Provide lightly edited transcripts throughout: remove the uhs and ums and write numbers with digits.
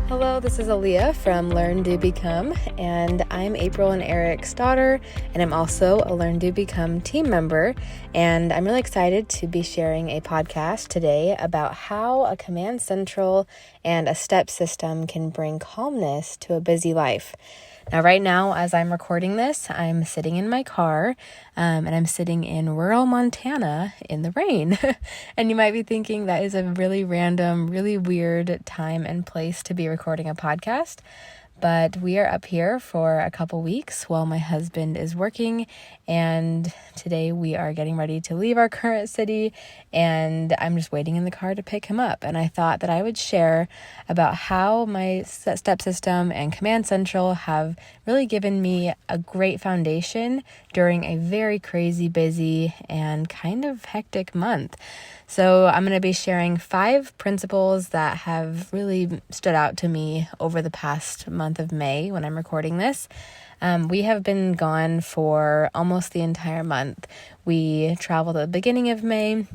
Hello, this is Alia from Learn, Do, Become, and I'm April and Eric's daughter, and I'm also a Learn, Do, Become team member, and I'm really excited to be sharing a podcast today about how a command central and a step system can bring calmness to a busy life. Now, right now, as I'm recording this, I'm sitting in my car, and I'm sitting in rural Montana in the rain. And you might be thinking that is a really random, really weird time and place to be recording a podcast. But we are up here for a couple weeks while my husband is working, and today we are getting ready to leave our current city, and I'm just waiting in the car to pick him up. And I thought that I would share about how my step system and command central have really given me a great foundation during a very crazy, busy, and kind of hectic month. So I'm going to be sharing 5 principles that have really stood out to me over the past month of May when I'm recording this. We have been gone for almost the entire month. We traveled at the beginning of May.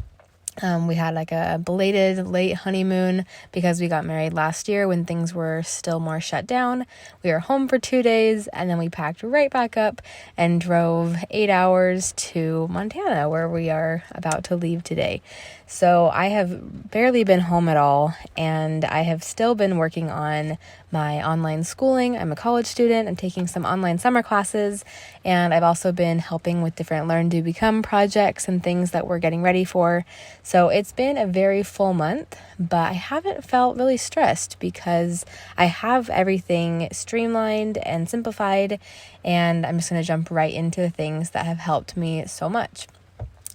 We had like a belated late honeymoon because we got married last year when things were still more shut down. We were home for 2 days, and then we packed right back up and drove 8 hours to Montana, where we are about to leave today. So I have barely been home at all, and I have still been working on my online schooling. I'm a college student. I'm taking some online summer classes, and I've also been helping with different Learn, Do, Become projects and things that we're getting ready for. So it's been a very full month, but I haven't felt really stressed because I have everything streamlined and simplified, and I'm just going to jump right into the things that have helped me so much.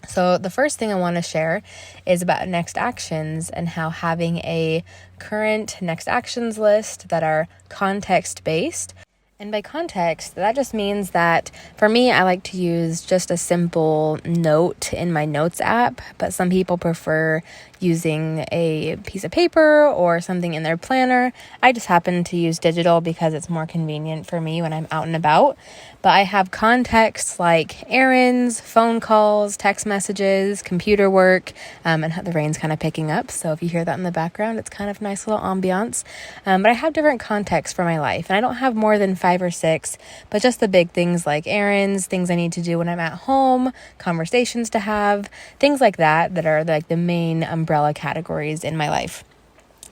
So the first thing I want to share is about next actions and how having a current next actions list that are context-based. And by context, that just means that for me, I like to use just a simple note in my notes app, but some people prefer using a piece of paper or something in their planner. I just happen to use digital because it's more convenient for me when I'm out and about. But I have contexts like errands, phone calls, text messages, computer work, and the rain's kind of picking up. So if you hear that in the background, it's kind of nice little ambiance. But I have different contexts for my life, and I don't have more than 5 or 6, but just the big things like errands, things I need to do when I'm at home, conversations to have, things like that are like the main umbrella categories in my life.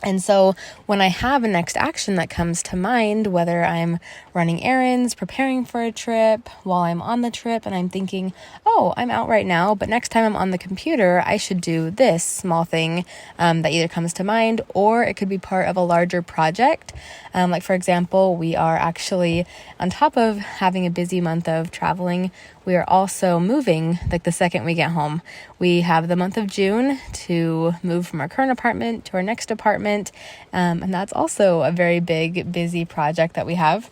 And so when I have a next action that comes to mind, whether I'm running errands, preparing for a trip, while I'm on the trip and I'm thinking, oh, I'm out right now, but next time I'm on the computer, I should do this small thing that either comes to mind or it could be part of a larger project. Like, for example, we are actually, on top of having a busy month of traveling, we are also moving like the second we get home. We have the month of June to move from our current apartment to our next apartment. And that's also a very big, busy project that we have.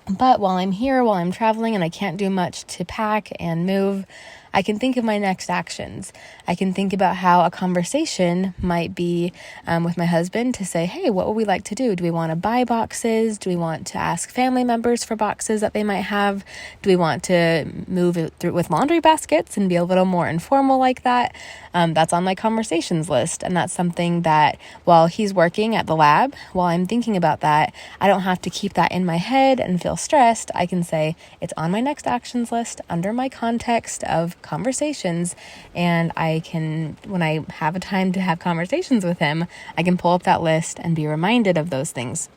But while I'm here, while I'm traveling and I can't do much to pack and move, I can think of my next actions. I can think about how a conversation might be with my husband to say, hey, what would we like to do? Do we want to buy boxes? Do we want to ask family members for boxes that they might have? Do we want to move it through with laundry baskets and be a little more informal like that? That's on my conversations list. And that's something that while he's working at the lab, while I'm thinking about that, I don't have to keep that in my head and feel stressed. I can say it's on my next actions list under my context of conversations, and I can, when I have a time to have conversations with him, I can pull up that list and be reminded of those things.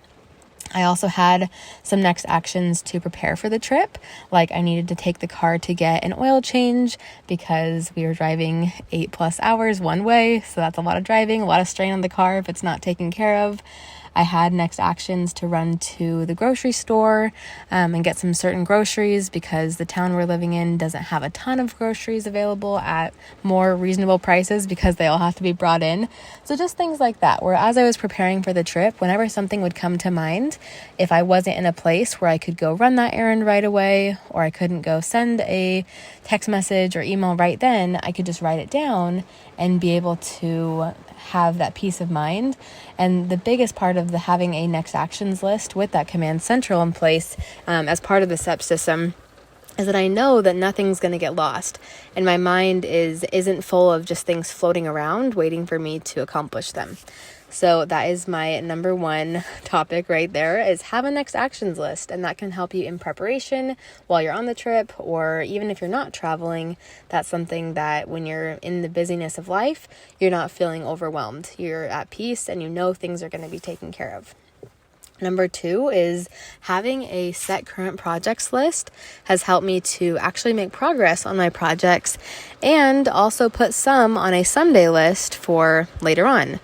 I also had some next actions to prepare for the trip. Like I needed to take the car to get an oil change because we were driving 8+ hours one way. So that's a lot of driving, a lot of strain on the car if it's not taken care of. I had next actions to run to the grocery store and get some certain groceries because the town we're living in doesn't have a ton of groceries available at more reasonable prices because they all have to be brought in. So just things like that, where as I was preparing for the trip, whenever something would come to mind, if I wasn't in a place where I could go run that errand right away, or I couldn't go send a text message or email right then, I could just write it down and be able to have that peace of mind. And the biggest part of the having a next actions list with that command central in place as part of the SEP system is that I know that nothing's going to get lost, and my mind isn't full of just things floating around waiting for me to accomplish them. So that is my number one topic right there, is have a next actions list. And that can help you in preparation while you're on the trip, or even if you're not traveling. That's something that when you're in the busyness of life, you're not feeling overwhelmed. You're at peace and you know things are going to be taken care of. Number 2 is having a set current projects list has helped me to actually make progress on my projects and also put some on a someday list for later on.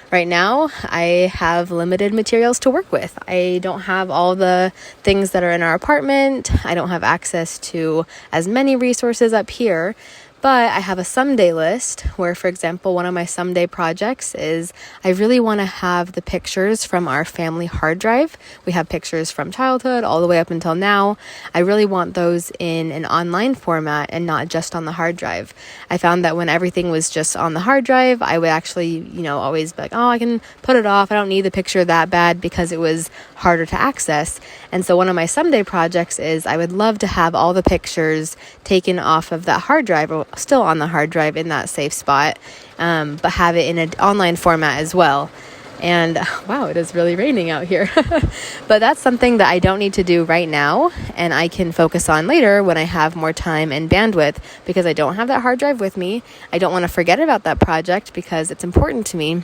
Right now, I have limited materials to work with. I don't have all the things that are in our apartment. I don't have access to as many resources up here. But I have a someday list where, for example, one of my someday projects is I really want to have the pictures from our family hard drive. We have pictures from childhood all the way up until now. I really want those in an online format and not just on the hard drive. I found that when everything was just on the hard drive, I would actually, always be like, oh, I can put it off. I don't need the picture that bad, because it was harder to access. And so one of my someday projects is I would love to have all the pictures taken off of that hard drive, or still on the hard drive in that safe spot, but have it in an online format as well. And wow, it is really raining out here. But that's something that I don't need to do right now, and I can focus on later when I have more time and bandwidth, because I don't have that hard drive with me. I don't want to forget about that project because it's important to me.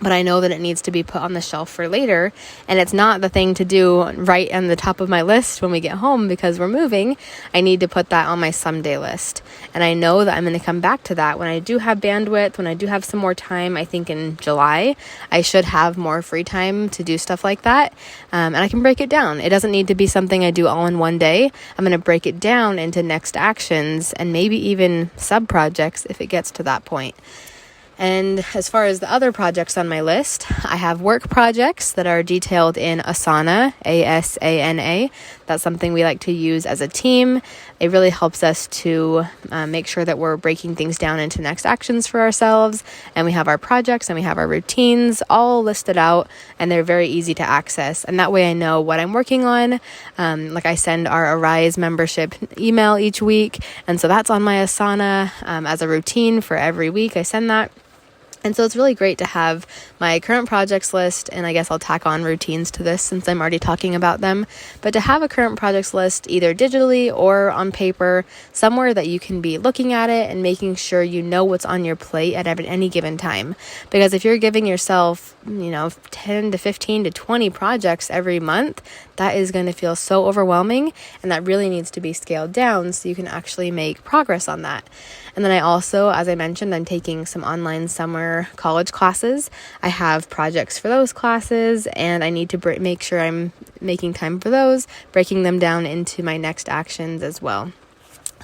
But I know that it needs to be put on the shelf for later, and it's not the thing to do right on the top of my list when we get home because we're moving. I need to put that on my someday list. And I know that I'm going to come back to that when I do have bandwidth, when I do have some more time. I think in July, I should have more free time to do stuff like that. And I can break it down. It doesn't need to be something I do all in one day. I'm going to break it down into next actions and maybe even sub-projects if it gets to that point. And as far as the other projects on my list, I have work projects that are detailed in Asana, ASANA. That's something we like to use as a team. It really helps us to make sure that we're breaking things down into next actions for ourselves. And we have our projects and we have our routines all listed out, and they're very easy to access. And that way I know what I'm working on. Like I send our Arise membership email each week. And so that's on my Asana as a routine for every week. I send that. And so it's really great to have my current projects list, and I guess I'll tack on routines to this since I'm already talking about them, but to have a current projects list either digitally or on paper, somewhere that you can be looking at it and making sure you know what's on your plate at any given time. Because if you're giving yourself, 10 to 15 to 20 projects every month, that is going to feel so overwhelming, and that really needs to be scaled down so you can actually make progress on that. And then I also, as I mentioned, I'm taking some online summer college classes. I have projects for those classes, and I need to make sure I'm making time for those, breaking them down into my next actions as well.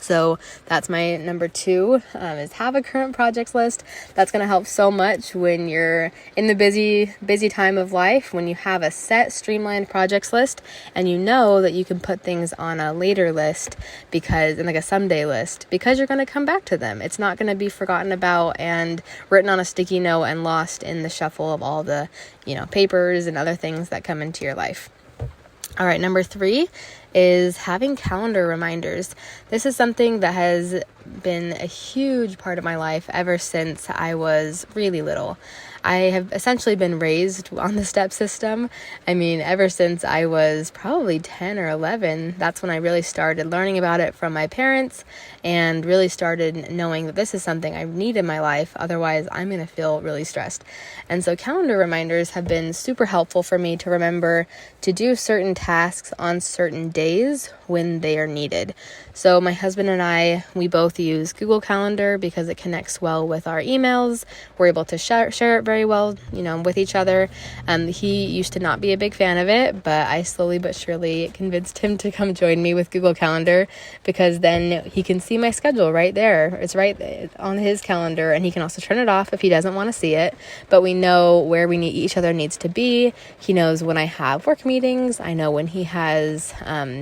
So that's my number 2, is have a current projects list. That's going to help so much when you're in the busy time of life, when you have a set streamlined projects list and you know that you can put things on a later list and like a someday list, because you're going to come back to them. It's not going to be forgotten about and written on a sticky note and lost in the shuffle of all the, papers and other things that come into your life. All right, number 3 is having calendar reminders. This is something that has been a huge part of my life ever since I was really little. I have essentially been raised on the step system. Ever since I was probably 10 or 11, that's when I really started learning about it from my parents and really started knowing that this is something I need in my life. Otherwise, I'm going to feel really stressed. And so calendar reminders have been super helpful for me to remember to do certain tasks on certain days when they are needed. So my husband and I, we both use Google Calendar because it connects well with our emails. We're able to share it very well, with each other. He used to not be a big fan of it, but I slowly but surely convinced him to come join me with Google Calendar, because then he can see my schedule right there. It's right on his calendar, and he can also turn it off if he doesn't want to see it. But we know where each other needs to be. He knows when I have work meetings. I know when he has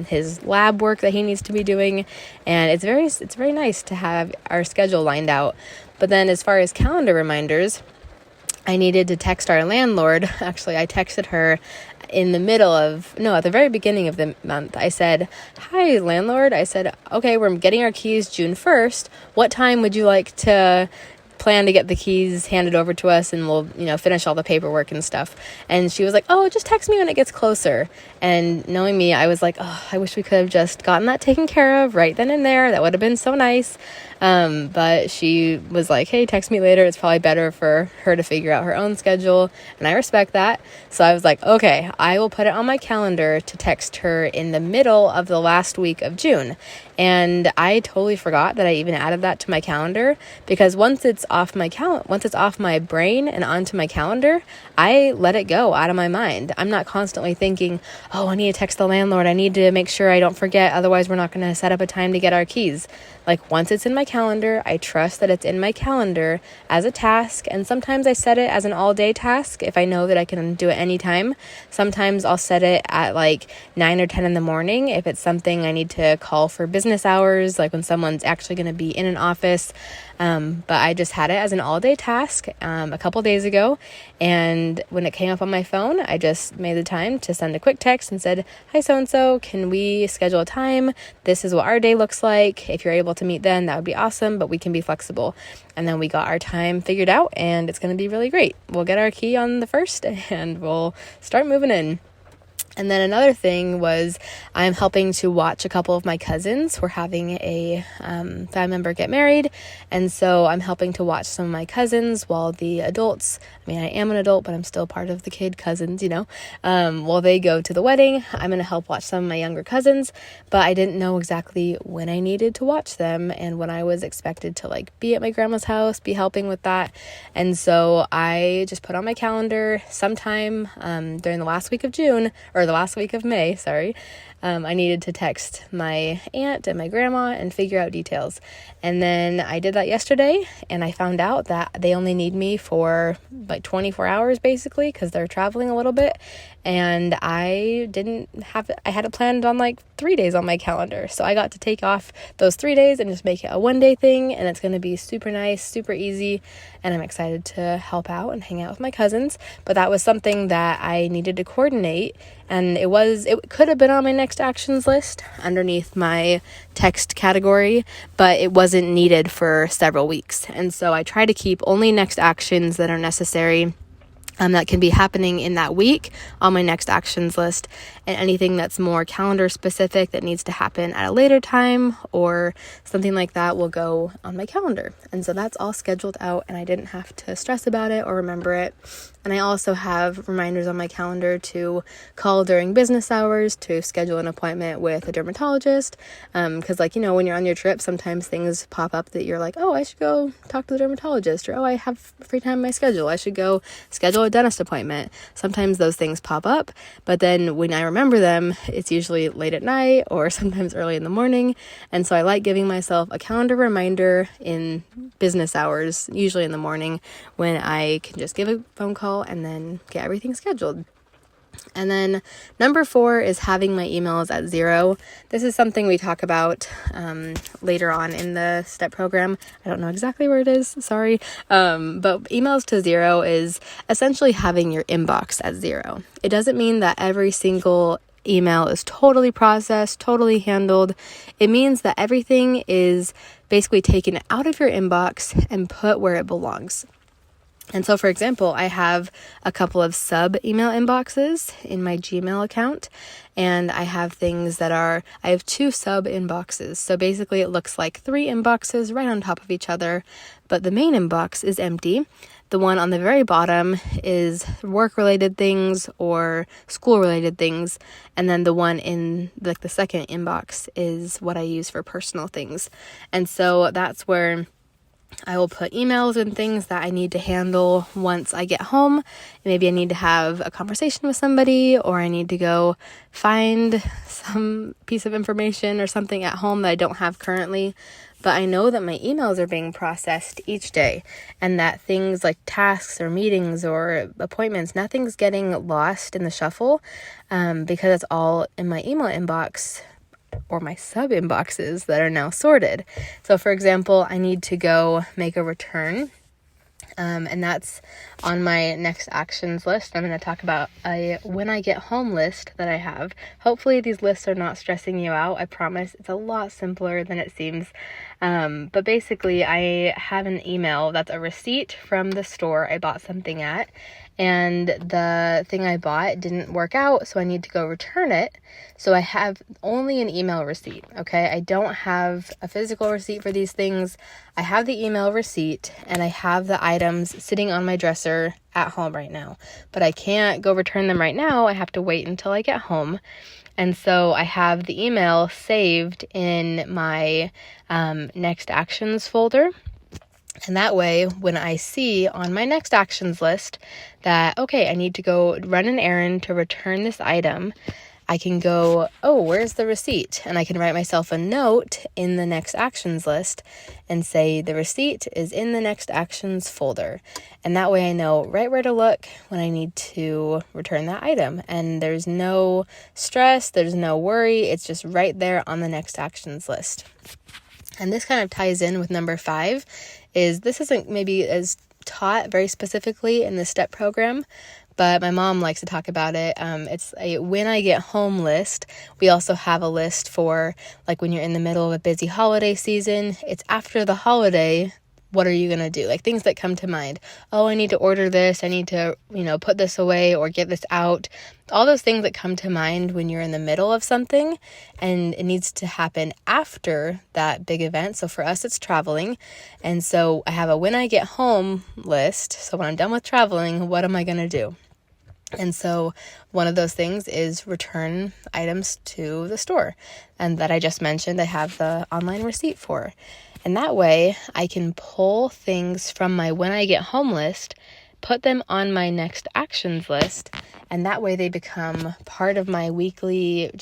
his lab work that he needs to be doing, and it's very nice to have our schedule lined out. But then as far as calendar reminders, I needed to text our landlord. Actually, I texted her at the very beginning of the month. I said, "Hi, landlord." I said, "Okay, we're getting our keys June 1st. What time would you like to plan to get the keys handed over to us, and we'll, finish all the paperwork and stuff. And she was like, oh, just text me when it gets closer. And knowing me, I was like, oh, I wish we could have just gotten that taken care of right then and there. That would have been so nice. But she was like, hey, text me later. It's probably better for her to figure out her own schedule. And I respect that. So I was like, okay, I will put it on my calendar to text her in the middle of the last week of June. And I totally forgot that I even added that to my calendar, because once it's off my brain and onto my calendar, I let it go out of my mind. I'm not constantly thinking, oh, I need to text the landlord. I need to make sure I don't forget. Otherwise, we're not going to set up a time to get our keys. Like, once it's in my calendar, I trust that it's in my calendar as a task. And sometimes I set it as an all-day task if I know that I can do it anytime. Sometimes I'll set it at like 9 or 10 in the morning if it's something I need to call for business hours, like when someone's actually going to be in an office. But I just had it as an all-day task a couple days ago. And when it came up on my phone, I just made the time to send a quick text and said, hi, so-and-so, can we schedule a time? This is what our day looks like. If you're able to meet then, that would be awesome, but we can be flexible. And then we got our time figured out, and it's going to be really great. We'll get our key on the 1st, and we'll start moving in. And then another thing was I'm helping to watch a couple of my cousins. We're having a family member get married. And so I'm helping to watch some of my cousins while the adults, I am an adult, but I'm still part of the kid cousins, while they go to the wedding. I'm going to help watch some of my younger cousins, but I didn't know exactly when I needed to watch them and when I was expected to be at my grandma's house, be helping with that. And so I just put on my calendar sometime during the last week of June, or the last week of May, sorry. I needed to text my aunt and my grandma and figure out details. And then I did that yesterday, and I found out that they only need me for 24 hours basically, because they're traveling a little bit. And I had it planned on 3 days on my calendar. So I got to take off those 3 days and just make it a 1-day thing. And it's going to be super nice, super easy. And I'm excited to help out and hang out with my cousins. But that was something that I needed to coordinate. And it could have been on my next actions list underneath my text category, but it wasn't needed for several weeks. And so I try to keep only next actions that are necessary that can be happening in that week on my next actions list, and anything that's more calendar specific that needs to happen at a later time or something like that will go on my calendar. And so that's all scheduled out, and I didn't have to stress about it or remember it. And I also have reminders on my calendar to call during business hours to schedule an appointment with a dermatologist. Because when you're on your trip, sometimes things pop up that you're like, oh, I should go talk to the dermatologist, or oh, I have free time in my schedule. I should go schedule a dentist appointment. Sometimes those things pop up, but then when I remember them, it's usually late at night or sometimes early in the morning. And so I like giving myself a calendar reminder in business hours, usually in the morning, when I can just give a phone call and then get everything scheduled. And then number 4 is having my emails at 0. This is something we talk about later on in the STEP program. I don't know exactly where it is, sorry. But emails to 0 is essentially having your inbox at 0. It doesn't mean that every single email is totally processed, totally handled. It means that everything is basically taken out of your inbox and put where it belongs. And so, for example, I have a couple of sub-email inboxes in my Gmail account, and I have I have 2 sub-inboxes. So basically it looks like 3 inboxes right on top of each other, but the main inbox is empty. The one on the very bottom is work-related things or school-related things, and then the one in the second inbox is what I use for personal things. And so that's where I will put emails and things that I need to handle once I get home. Maybe I need to have a conversation with somebody, or I need to go find some piece of information or something at home that I don't have currently. But I know that my emails are being processed each day, and that things like tasks or meetings or appointments, nothing's getting lost in the shuffle because it's all in my email inbox or my sub inboxes that are now sorted. So for example, I need to go make a return, and that's on my next actions list. I'm going to talk about a when I get home list that I have. Hopefully these lists are not stressing you out. I promise it's a lot simpler than it seems. But basically, I have an email that's a receipt from the store I bought something at, and the thing I bought didn't work out, so I need to go return it. So I have only an email receipt, okay? I don't have a physical receipt for these things. I have the email receipt, and I have the items sitting on my dresser at home right now. But I can't go return them right now. I have to wait until I get home. And so I have the email saved in my next actions folder. And that way, when I see on my next actions list that, okay, I need to go run an errand to return this item, I can go, oh, where's the receipt? And I can write myself a note in the next actions list and say the receipt is in the next actions folder. And that way I know right where to look when I need to return that item. And there's no stress, there's no worry. It's just right there on the next actions list. And this kind of ties in with number 5, is this isn't maybe as taught very specifically in the STEP program, but my mom likes to talk about it. It's a when I get home list. We also have a list for like when you're in the middle of a busy holiday season. It's after the holiday. What are you going to do? Like things that come to mind. Oh, I need to order this. I need to, put this away or get this out. All those things that come to mind when you're in the middle of something and it needs to happen after that big event. So for us, it's traveling. And so I have a when I get home list. So when I'm done with traveling, what am I going to do? And so one of those things is return items to the store. And that I just mentioned, I have the online receipt for. And that way I can pull things from my when I get home list, put them on my next actions list, and that way they become part of my weekly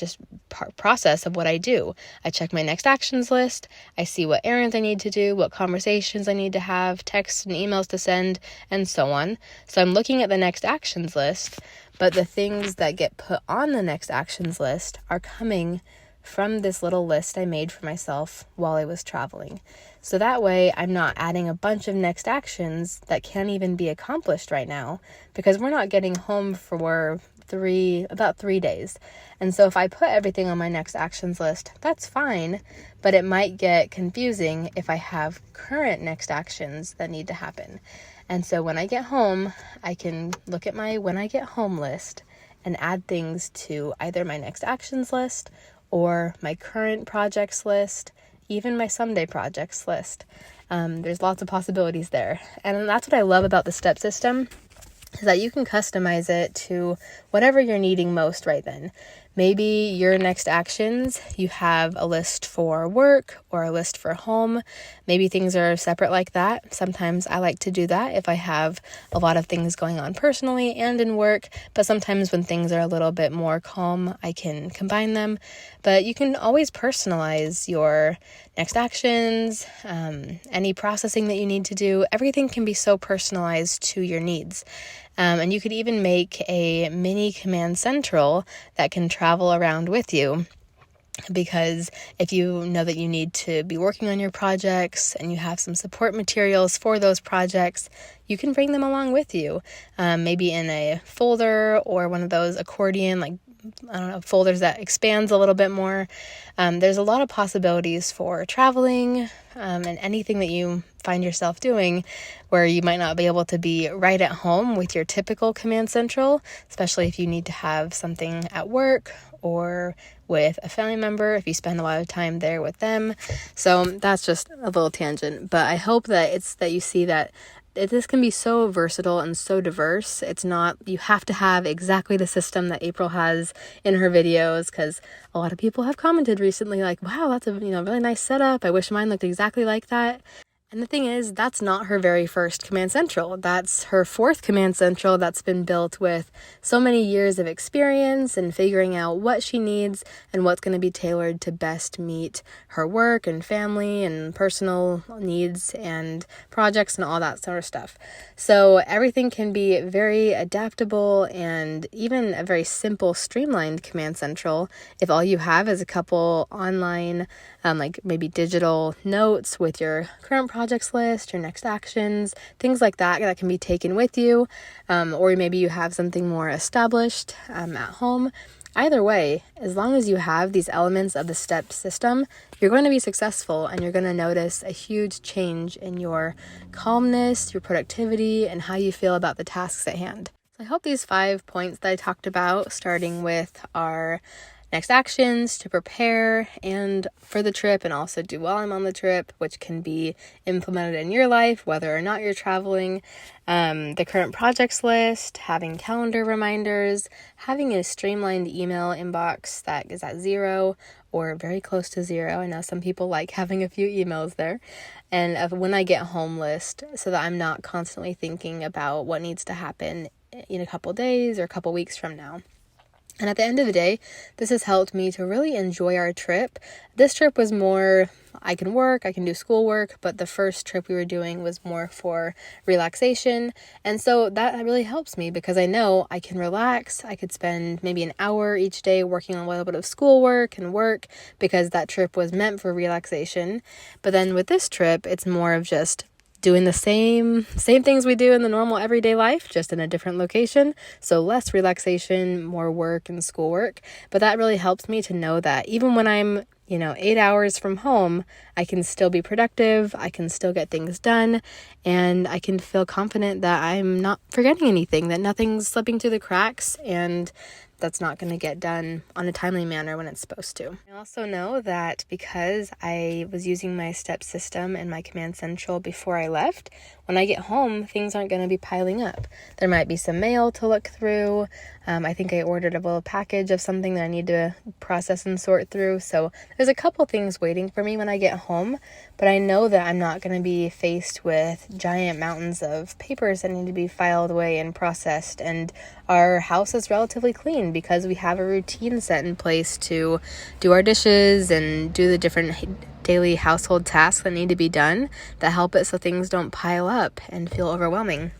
process of what I do. I check my next actions list, I see what errands I need to do, what conversations I need to have, texts and emails to send, and so on. So I'm looking at the next actions list, but the things that get put on the next actions list are coming from this little list I made for myself while I was traveling. So that way I'm not adding a bunch of next actions that can't even be accomplished right now because we're not getting home for about 3 days. And so if I put everything on my next actions list, that's fine, but it might get confusing if I have current next actions that need to happen. And so when I get home, I can look at my when I get home list and add things to either my next actions list or my current projects list, even my someday projects list. There's lots of possibilities there. And that's what I love about the STEP system, is that you can customize it to whatever you're needing most right then. Maybe your next actions, you have a list for work or a list for home. Maybe things are separate like that. Sometimes I like to do that if I have a lot of things going on personally and in work. But sometimes when things are a little bit more calm, I can combine them. But you can always personalize your next actions, any processing that you need to do. Everything can be so personalized to your needs. And you could even make a mini command central that can travel around with you. Because if you know that you need to be working on your projects and you have some support materials for those projects, you can bring them along with you. Maybe in a folder or one of those accordion, folders that expands a little bit more. There's a lot of possibilities for traveling and anything that you find yourself doing where you might not be able to be right at home with your typical command central, especially if you need to have something at work or with a family member, if you spend a lot of time there with them. So that's just a little tangent, but I hope that you see that this can be so versatile and so diverse. It's not, you have to have exactly the system that April has in her videos, because a lot of people have commented recently like, wow, that's a really nice setup. I wish mine looked exactly like that. And the thing is, that's not her very first command central. That's her 4th command central that's been built with so many years of experience and figuring out what she needs and what's going to be tailored to best meet her work and family and personal needs and projects and all that sort of stuff. So everything can be very adaptable, and even a very simple, streamlined command central, if all you have is a couple online like maybe digital notes with your current projects list, your next actions, things like that can be taken with you. Or maybe you have something more established at home. Either way, as long as you have these elements of the STEP system, you're going to be successful, and you're going to notice a huge change in your calmness, your productivity, and how you feel about the tasks at hand. So I hope these 5 points that I talked about, starting with our next actions to prepare and for the trip and also do while I'm on the trip, which can be implemented in your life, whether or not you're traveling, the current projects list, having calendar reminders, having a streamlined email inbox that is at 0 or very close to 0. I know some people like having a few emails there. And a when I get home list, so that I'm not constantly thinking about what needs to happen in a couple days or a couple weeks from now. And at the end of the day, this has helped me to really enjoy our trip. This trip was more, I can work, I can do schoolwork, but the first trip we were doing was more for relaxation. And so that really helps me because I know I can relax. I could spend maybe an hour each day working on a little bit of schoolwork and work because that trip was meant for relaxation. But then with this trip, it's more of just doing the same things we do in the normal everyday life, just in a different location. So less relaxation, more work and schoolwork. But that really helps me to know that even when I'm 8 hours from home, I can still be productive, I can still get things done, and I can feel confident that I'm not forgetting anything, that nothing's slipping through the cracks, and that's not going to get done on a timely manner when it's supposed to. I also know that because I was using my STEP system and my Command Central before I left, when I get home, things aren't going to be piling up. There might be some mail to look through. I think I ordered a little package of something that I need to process and sort through. So there's a couple things waiting for me when I get home, but I know that I'm not going to be faced with giant mountains of papers that need to be filed away and processed. And our house is relatively clean because we have a routine set in place to do our dishes and do the different daily household tasks that need to be done that help it so things don't pile up and feel overwhelming.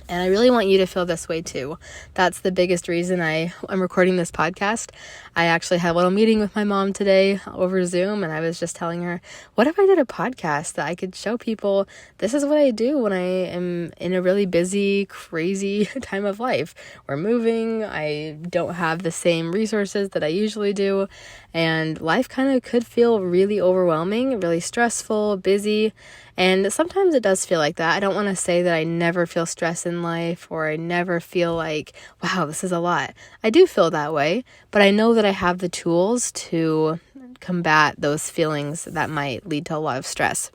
And I really want you to feel this way too. That's the biggest reason I'm recording this podcast. I actually had a little meeting with my mom today over Zoom, and I was just telling her, what if I did a podcast that I could show people this is what I do when I am in a really busy, crazy time of life. We're moving, I don't have the same resources that I usually do, and life kind of could feel really overwhelming, really stressful, busy. And sometimes it does feel like that. I don't want to say that I never feel stress in life or I never feel like, wow, this is a lot. I do feel that way, but I know that I have the tools to combat those feelings that might lead to a lot of stress.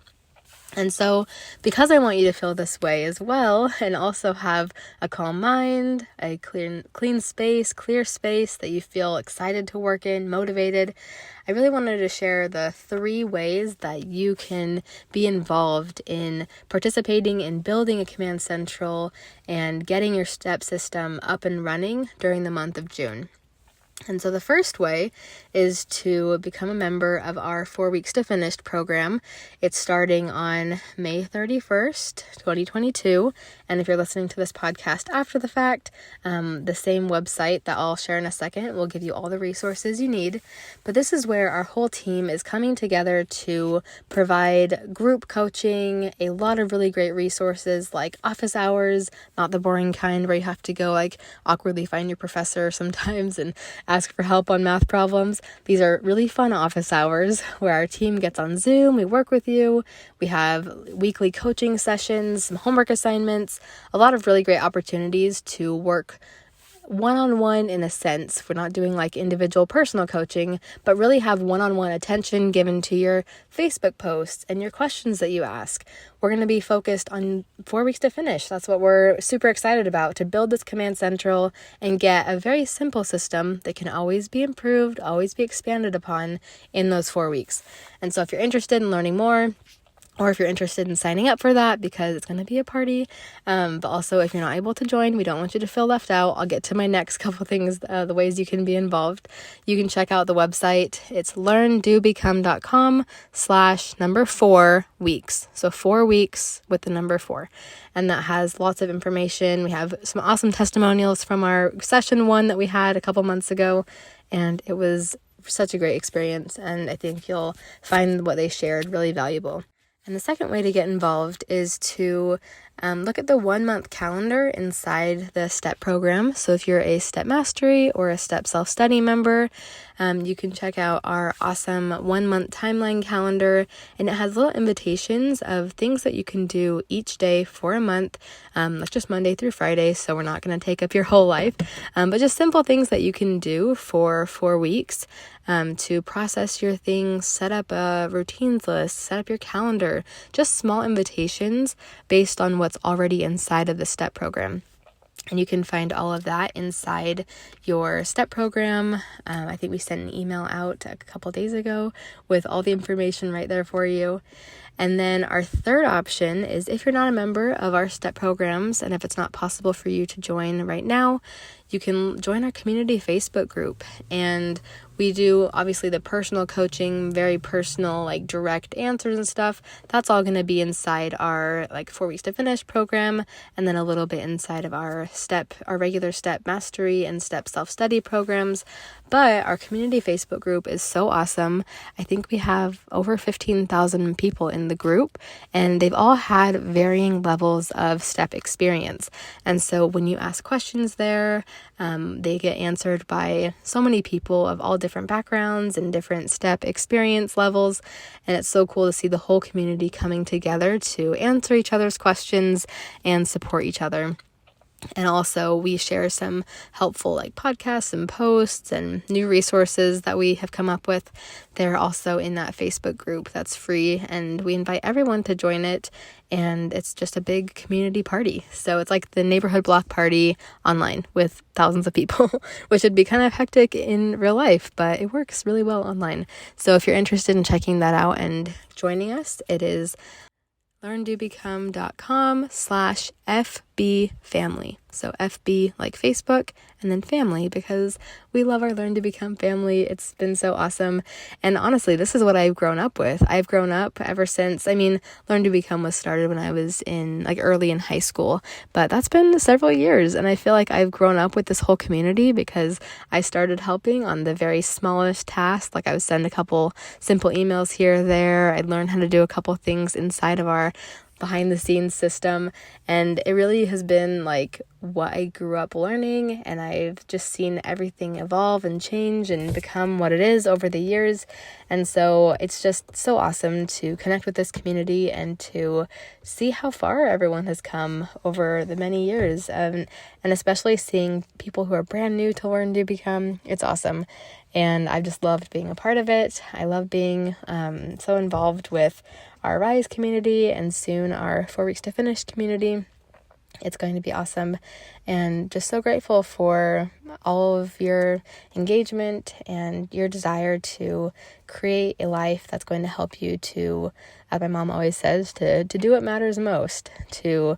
And so because I want you to feel this way as well and also have a calm mind, a clean space, clear space that you feel excited to work in, motivated, I really wanted to share the 3 ways that you can be involved in participating in building a Command Central and getting your STEP system up and running during the month of June. And so the first way is to become a member of our 4 Weeks to Finished program. It's starting on May 31st, 2022. And if you're listening to this podcast after the fact, the same website that I'll share in a second will give you all the resources you need. But this is where our whole team is coming together to provide group coaching, a lot of really great resources like office hours, not the boring kind where you have to go awkwardly find your professor sometimes and ask for help on math problems. These are really fun office hours where our team gets on Zoom, we work with you, we have weekly coaching sessions, some homework assignments, a lot of really great opportunities to work one-on-one in a sense. We're not doing individual personal coaching, but really have one-on-one attention given to your Facebook posts and your questions that you ask. We're going to be focused on 4 weeks to finish. That's what we're super excited about, to build this Command Central and get a very simple system that can always be improved, always be expanded upon in those 4 weeks. And so if you're interested in learning more, or if you're interested in signing up for that because it's going to be a party, but also if you're not able to join, we don't want you to feel left out. I'll get to my next couple things, the ways you can be involved. You can check out the website. It's learndobecome.com/4 weeks. So 4 weeks with the number 4. And that has lots of information. We have some awesome testimonials from our session 1 that we had a couple months ago. And it was such a great experience. And I think you'll find what they shared really valuable. And the second way to get involved is to look at the 1-month calendar inside the STEP program. So if you're a STEP Mastery or a STEP Self-Study member, you can check out our awesome 1-month timeline calendar, and it has little invitations of things that you can do each day for a month. That's just Monday through Friday, so we're not going to take up your whole life, but just simple things that you can do for 4 weeks to process your things, set up a routines list, set up your calendar, just small invitations based on what's already inside of the STEP program. And you can find all of that inside your STEP program. I think we sent an email out a couple days ago with all the information right there for you. And then our third option is if you're not a member of our STEP programs, and if it's not possible for you to join right now, you can join our community Facebook group. And we do obviously the personal coaching, very personal, like direct answers and stuff. That's all going to be inside our 4 weeks to finish program, and then a little bit inside of our regular STEP Mastery and STEP Self-Study programs. But our community Facebook group is so awesome. I think we have over 15,000 people in the group, and they've all had varying levels of STEP experience. And so when you ask questions there, they get answered by so many people of all different backgrounds and different STEP experience levels. And it's so cool to see the whole community coming together to answer each other's questions and support each other. And also we share some helpful podcasts and posts and new resources that we have come up with. They're also in that Facebook group that's free, and we invite everyone to join it. And it's just a big community party. So it's like the neighborhood block party online with thousands of people, which would be kind of hectic in real life, but it works really well online. So if you're interested in checking that out and joining us, it is learndobecome.com/FB family. So FB like Facebook, and then family, because we love our Learn to Become family. It's been so awesome. And honestly, this is what I've grown up with. I've grown up ever since, Learn to Become was started when I was in early in high school, but that's been several years. And I feel like I've grown up with this whole community because I started helping on the very smallest tasks. I would send a couple simple emails here or there. I'd learn how to do a couple things inside of our behind the scenes system, and it really has been what I grew up learning, and I've just seen everything evolve and change and become what it is over the years. And so it's just so awesome to connect with this community and to see how far everyone has come over the many years, and especially seeing people who are brand new to Learn to Become. It's awesome. And I've just loved being a part of it. I love being so involved with our Rise community and soon our 4 weeks to finish community. It's going to be awesome, and just so grateful for all of your engagement and your desire to create a life that's going to help you to, as my mom always says, to do what matters most, to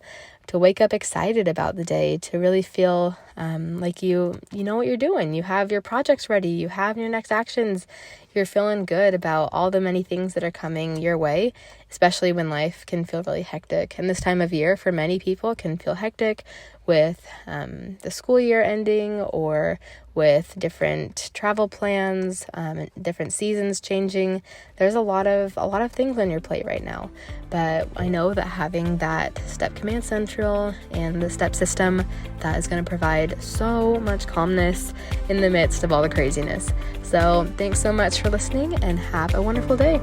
wake up excited about the day, to really feel like you know what you're doing. You have your projects ready. You have your next actions. You're feeling good about all the many things that are coming your way, especially when life can feel really hectic. And this time of year for many people can feel hectic with the school year ending, or with different travel plans, different seasons changing. There's a lot of things on your plate right now. But I know that having that STEP Command Central and the STEP system, that is going to provide so much calmness in the midst of all the craziness. So thanks so much for listening, and have a wonderful day.